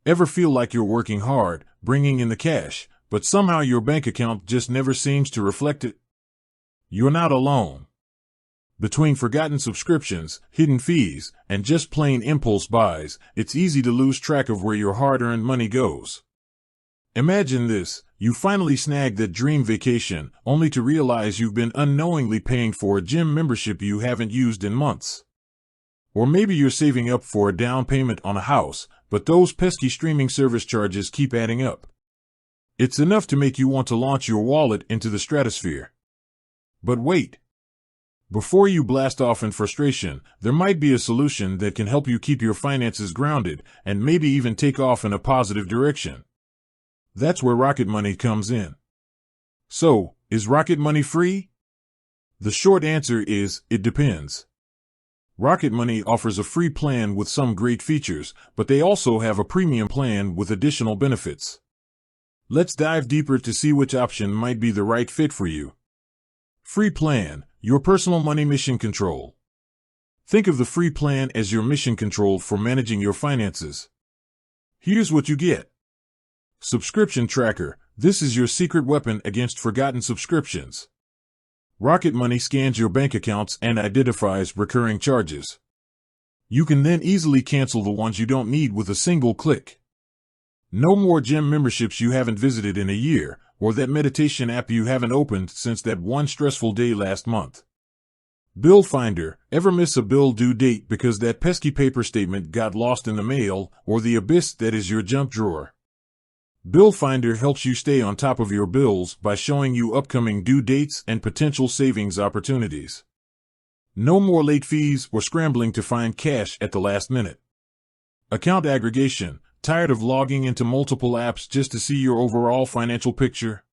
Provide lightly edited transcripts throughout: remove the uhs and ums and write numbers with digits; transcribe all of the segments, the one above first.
Ever feel like you're working hard, bringing in the cash, but somehow your bank account just never seems to reflect it? You're not alone. Between forgotten subscriptions, hidden fees, and just plain impulse buys, it's easy to lose track of where your hard-earned money goes. Imagine this: you finally snag that dream vacation, only to realize you've been unknowingly paying for a gym membership you haven't used in months. Or maybe you're saving up for a down payment on a house, but those pesky streaming service charges keep adding up. It's enough to make you want to launch your wallet into the stratosphere. But wait. Before you blast off in frustration, there might be a solution that can help you keep your finances grounded and maybe even take off in a positive direction. That's where Rocket Money comes in. So, is Rocket Money free? The short answer is, it depends. Rocket Money offers a free plan with some great features, but they also have a premium plan with additional benefits. Let's dive deeper to see which option might be the right fit for you. Free plan, your personal money mission control. Think of the free plan as your mission control for managing your finances. Here's what you get. Subscription tracker, this is your secret weapon against forgotten subscriptions. Rocket Money scans your bank accounts and identifies recurring charges. You can then easily cancel the ones you don't need with a single click. No more gym memberships you haven't visited in a year, or that meditation app you haven't opened since that one stressful day last month. Bill Finder, ever miss a bill due date because that pesky paper statement got lost in the mail, or the abyss that is your junk drawer? Bill Finder helps you stay on top of your bills by showing you upcoming due dates and potential savings opportunities. No more late fees or scrambling to find cash at the last minute. Account aggregation, tired of logging into multiple apps just to see your overall financial picture?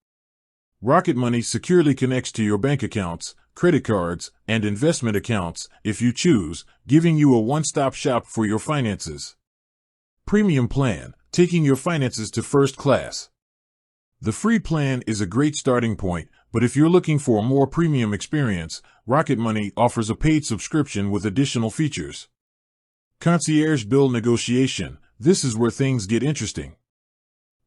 Rocket Money securely connects to your bank accounts, credit cards, and investment accounts, if you choose, giving you a one-stop shop for your finances. Premium plan, taking your finances to first class. The free plan is a great starting point, but if you're looking for a more premium experience, Rocket Money offers a paid subscription with additional features. Concierge bill negotiation, this is where things get interesting.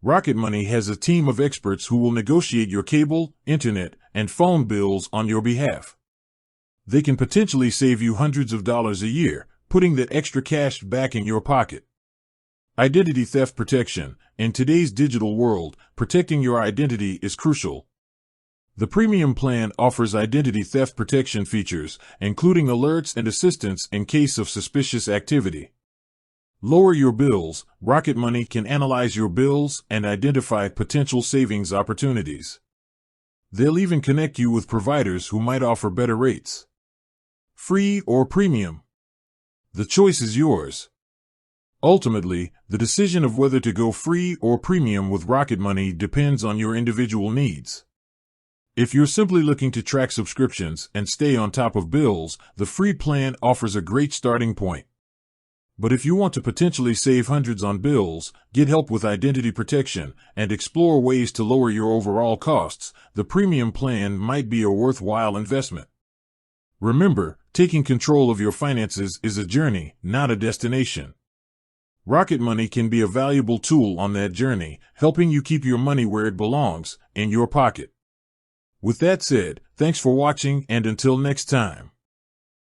Rocket Money has a team of experts who will negotiate your cable, internet, and phone bills on your behalf. They can potentially save you hundreds of dollars a year, putting that extra cash back in your pocket. Identity theft protection. In today's digital world, protecting your identity is crucial. The premium plan offers identity theft protection features, including alerts and assistance in case of suspicious activity. Lower your bills. Rocket Money can analyze your bills and identify potential savings opportunities. They'll even connect you with providers who might offer better rates. Free or premium? The choice is yours. Ultimately, the decision of whether to go free or premium with Rocket Money depends on your individual needs. If you're simply looking to track subscriptions and stay on top of bills, the free plan offers a great starting point. But if you want to potentially save hundreds on bills, get help with identity protection, and explore ways to lower your overall costs, the premium plan might be a worthwhile investment. Remember, taking control of your finances is a journey, not a destination. Rocket Money can be a valuable tool on that journey, helping you keep your money where it belongs, in your pocket. With that said, thanks for watching, and until next time.